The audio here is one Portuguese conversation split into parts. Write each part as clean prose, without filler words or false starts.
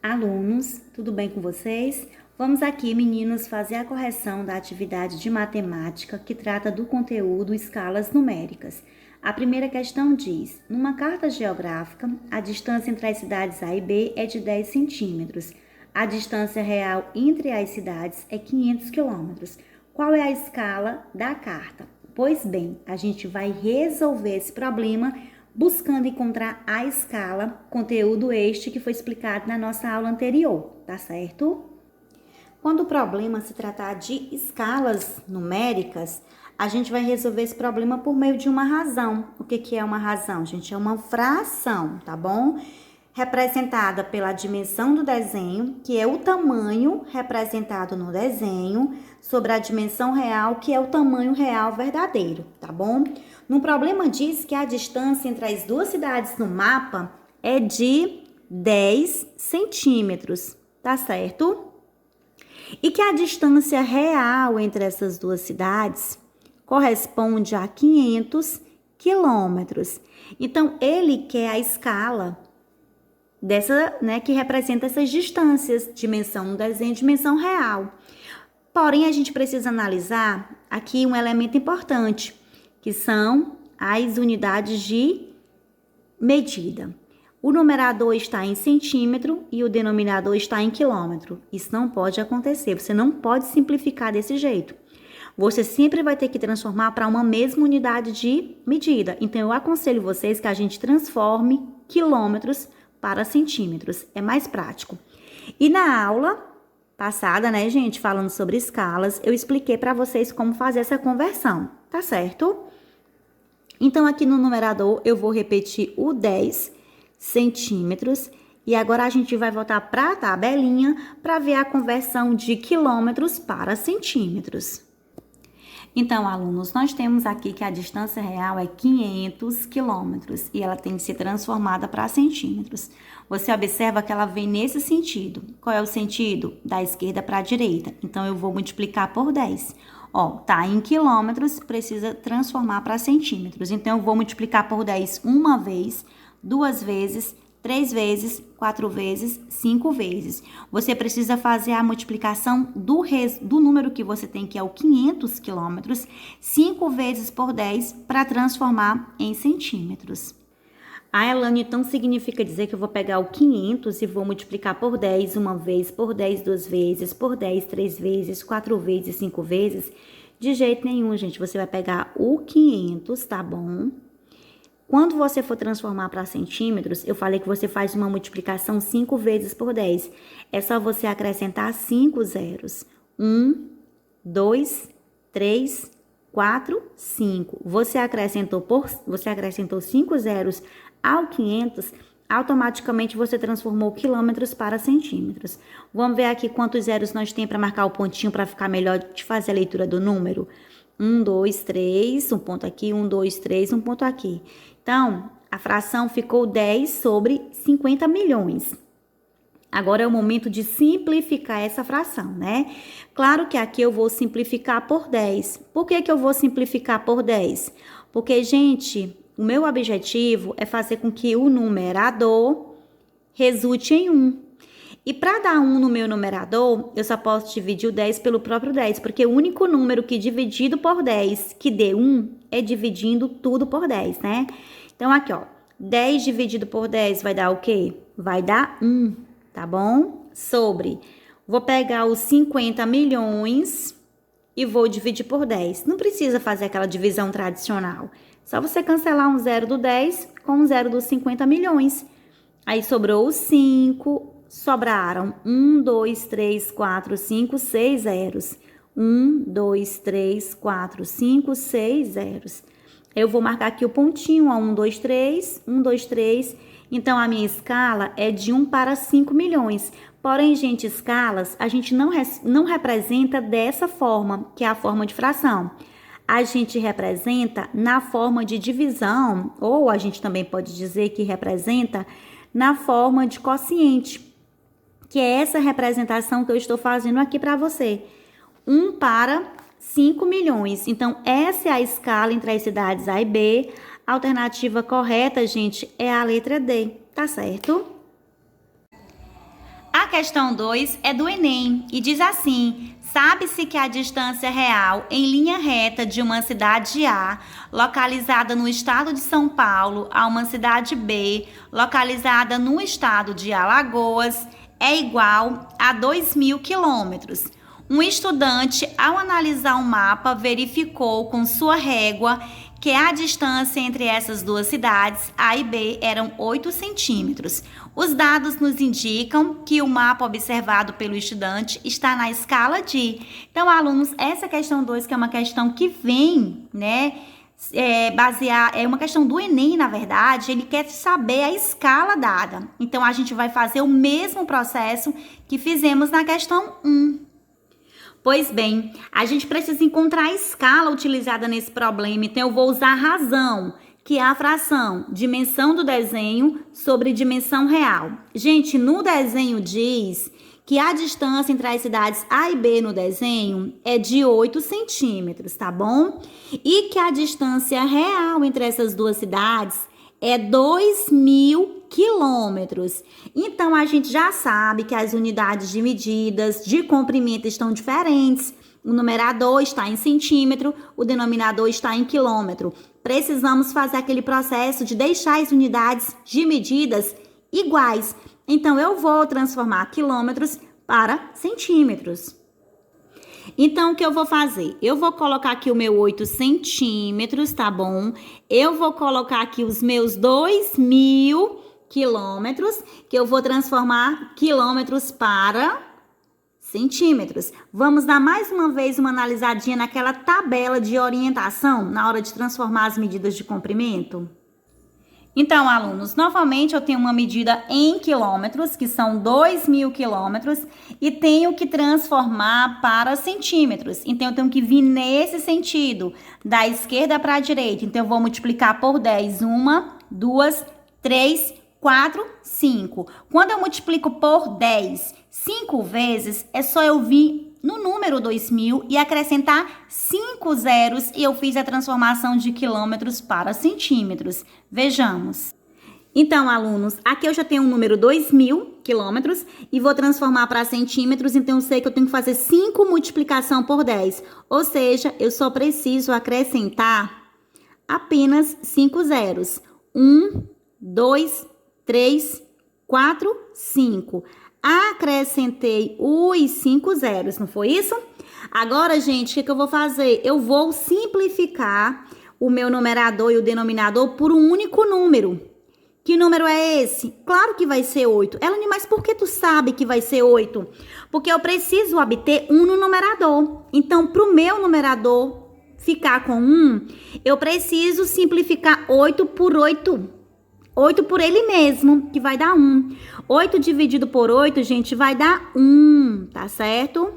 Alunos, tudo bem com vocês? Vamos aqui, meninos, fazer a correção da atividade de matemática que trata do conteúdo escalas numéricas. A primeira questão diz: numa carta geográfica, a distância entre as cidades A e B é de 10 centímetros. A distância real entre as cidades é 500 quilômetros. Qual é a escala da carta? Pois bem, a gente vai resolver esse problema buscando encontrar a escala, conteúdo este que foi explicado na nossa aula anterior, tá certo? Quando o problema se tratar de escalas numéricas, a gente vai resolver esse problema por meio de uma razão. O que é uma razão, gente? É uma fração, tá bom? Representada pela dimensão do desenho, que é o tamanho representado no desenho, sobre a dimensão real, que é o tamanho real verdadeiro, tá bom? No problema diz que a distância entre as duas cidades no mapa é de 10 centímetros, tá certo? E que a distância real entre essas duas cidades corresponde a 500 quilômetros. Então, ele quer a escala dessa, que representa essas distâncias, dimensão no desenho, dimensão real. Porém, a gente precisa analisar aqui um elemento importante, que são as unidades de medida. O numerador está em centímetro e o denominador está em quilômetro. Isso não pode acontecer, você não pode simplificar desse jeito. Você sempre vai ter que transformar para uma mesma unidade de medida. Então, eu aconselho vocês que a gente transforme quilômetros para centímetros. É mais prático. E na aula passada, gente, falando sobre escalas, eu expliquei para vocês como fazer essa conversão, tá certo? Então, aqui no numerador, eu vou repetir o 10 centímetros. E agora a gente vai voltar para a tabelinha para ver a conversão de quilômetros para centímetros. Então, alunos, nós temos aqui que a distância real é 500 quilômetros e ela tem que ser transformada para centímetros. Você observa que ela vem nesse sentido. Qual é o sentido? Da esquerda para a direita. Então, eu vou multiplicar por 10. Tá em quilômetros, precisa transformar para centímetros. Então, eu vou multiplicar por 10 uma vez, duas vezes, 3 vezes, 4 vezes, 5 vezes. Você precisa fazer a multiplicação do número que você tem, que é o 500 quilômetros, 5 vezes por 10 para transformar em centímetros. Elane, então significa dizer que eu vou pegar o 500 e vou multiplicar por 10 uma vez, por 10 duas vezes, por 10 3 vezes, 4 vezes, 5 vezes? De jeito nenhum, gente. Você vai pegar o 500, tá bom? Quando você for transformar para centímetros, eu falei que você faz uma multiplicação 5 vezes por 10. É só você acrescentar 5 zeros. 1, 2, 3, 4, 5. Você acrescentou 5 zeros ao 500, automaticamente você transformou quilômetros para centímetros. Vamos ver aqui quantos zeros nós temos para marcar o pontinho para ficar melhor de fazer a leitura do número. 1, 2, 3, um ponto aqui, 1, 2, 3, um ponto aqui. Então, a fração ficou 10 sobre 50 milhões. Agora é o momento de simplificar essa fração, Claro que aqui eu vou simplificar por 10. Por que eu vou simplificar por 10? Porque, gente, o meu objetivo é fazer com que o numerador resulte em 1. E para dar 1 no meu numerador, eu só posso dividir o 10 pelo próprio 10, porque o único número que dividido por 10 que dê 1 é dividindo tudo por 10, Então, aqui, 10 dividido por 10 vai dar o quê? Vai dar 1, tá bom? Vou pegar os 50 milhões e vou dividir por 10. Não precisa fazer aquela divisão tradicional. Só você cancelar um zero do 10 com um zero dos 50 milhões. Aí sobrou os 5, sobraram 1, 2, 3, 4, 5, 6 zeros. 1, 2, 3, 4, 5, 6 zeros. Eu vou marcar aqui o pontinho, 1, 2, 3, 1, 2, 3. Então, a minha escala é de 1 para 5 milhões. Porém, gente, escalas a gente não representa dessa forma, que é a forma de fração. A gente representa na forma de divisão, ou a gente também pode dizer que representa na forma de quociente, que é essa representação que eu estou fazendo aqui para você. 1 para 5 milhões. Então, essa é a escala entre as cidades A e B. A alternativa correta, gente, é a letra D, tá certo? A questão 2 é do Enem e diz assim: sabe-se que a distância real em linha reta de uma cidade A, localizada no estado de São Paulo, a uma cidade B, localizada no estado de Alagoas, é igual a 2.000 quilômetros. Um estudante, ao analisar um mapa, verificou com sua régua que a distância entre essas duas cidades, A e B, eram 8 centímetros. Os dados nos indicam que o mapa observado pelo estudante está na escala de... Então, alunos, essa questão 2, que é uma questão que vem, né, é uma questão do Enem, na verdade, ele quer saber a escala dada. Então, a gente vai fazer o mesmo processo que fizemos na questão 1. Pois bem, a gente precisa encontrar a escala utilizada nesse problema, então eu vou usar a razão, que é a fração dimensão do desenho sobre dimensão real. Gente, no desenho diz que a distância entre as cidades A e B no desenho é de 8 centímetros, tá bom? E que a distância real entre essas duas cidades é 2.000 quilômetros. Então, a gente já sabe que as unidades de medidas de comprimento estão diferentes. O numerador está em centímetro, o denominador está em quilômetro. Precisamos fazer aquele processo de deixar as unidades de medidas iguais. Então, eu vou transformar quilômetros para centímetros. Então, o que eu vou fazer? Eu vou colocar aqui o meu 8 centímetros, tá bom? Eu vou colocar aqui os meus 2.000 quilômetros, que eu vou transformar quilômetros para centímetros. Vamos dar mais uma vez uma analisadinha naquela tabela de orientação na hora de transformar as medidas de comprimento? Então, alunos, novamente eu tenho uma medida em quilômetros, que são 2.000 quilômetros, e tenho que transformar para centímetros. Então, eu tenho que vir nesse sentido, da esquerda para a direita. Então, eu vou multiplicar por 10. 1, 2, 3, 4, 5. Quando eu multiplico por 10, 5 vezes, é só eu vir no número 2.000 e acrescentar 5 zeros e eu fiz a transformação de quilômetros para centímetros. Vejamos. Então, alunos, aqui eu já tenho o número 2.000 quilômetros e vou transformar para centímetros, então eu sei que eu tenho que fazer 5 multiplicação por 10. Ou seja, eu só preciso acrescentar apenas 5 zeros. 1, 2, 3, 4, 5. Acrescentei os 5 zeros, não foi isso? Agora, gente, o que eu vou fazer? Eu vou simplificar o meu numerador e o denominador por um único número. Que número é esse? Claro que vai ser 8. Elane, mas por que tu sabe que vai ser 8? Porque eu preciso obter 1 no numerador. Então, para o meu numerador ficar com 1, eu preciso simplificar 8 por 8. 8 por ele mesmo, que vai dar 1. 8 dividido por 8, gente, vai dar 1, tá certo?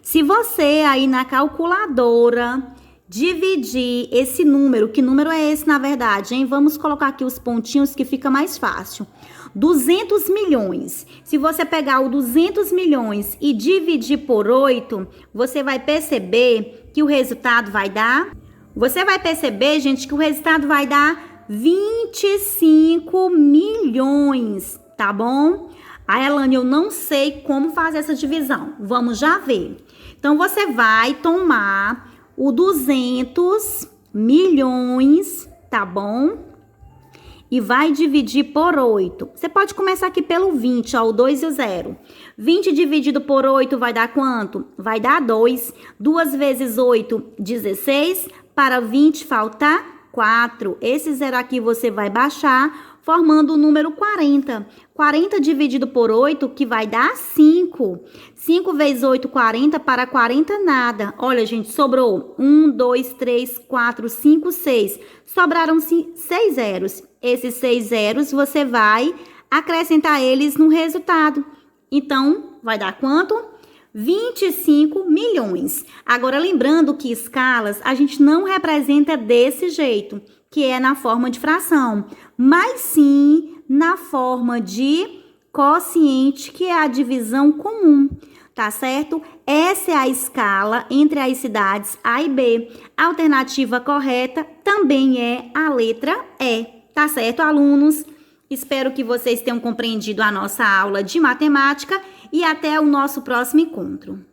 Se você aí na calculadora dividir esse número, que número é esse na verdade, hein? Vamos colocar aqui os pontinhos que fica mais fácil. 200 milhões. Se você pegar o 200 milhões e dividir por 8, você vai perceber que o resultado vai dar... Você vai perceber, gente, que o resultado vai dar 25 milhões, tá bom? A Elane, eu não sei como fazer essa divisão. Vamos já ver. Então, você vai tomar o 200 milhões, tá bom? E vai dividir por 8. Você pode começar aqui pelo 20, ó, o 2 e o 0. 20 dividido por 8 vai dar quanto? Vai dar 2. 2 vezes 8, 16. Para 20 falta 4. Esse zero aqui você vai baixar, formando o número 40. 40 dividido por 8, que vai dar 5. 5 vezes 8, 40. Para 40, nada. Olha, gente, sobrou 1, 2, 3, 4, 5, 6. Sobraram 6 zeros. Esses 6 zeros, você vai acrescentar eles no resultado. Então, vai dar quanto? 25 milhões. Agora, lembrando que escalas a gente não representa desse jeito, que é na forma de fração, mas sim na forma de quociente, que é a divisão comum, tá certo? Essa é a escala entre as cidades A e B. A alternativa correta também é a letra E, tá certo, alunos? Espero que vocês tenham compreendido a nossa aula de matemática e até o nosso próximo encontro.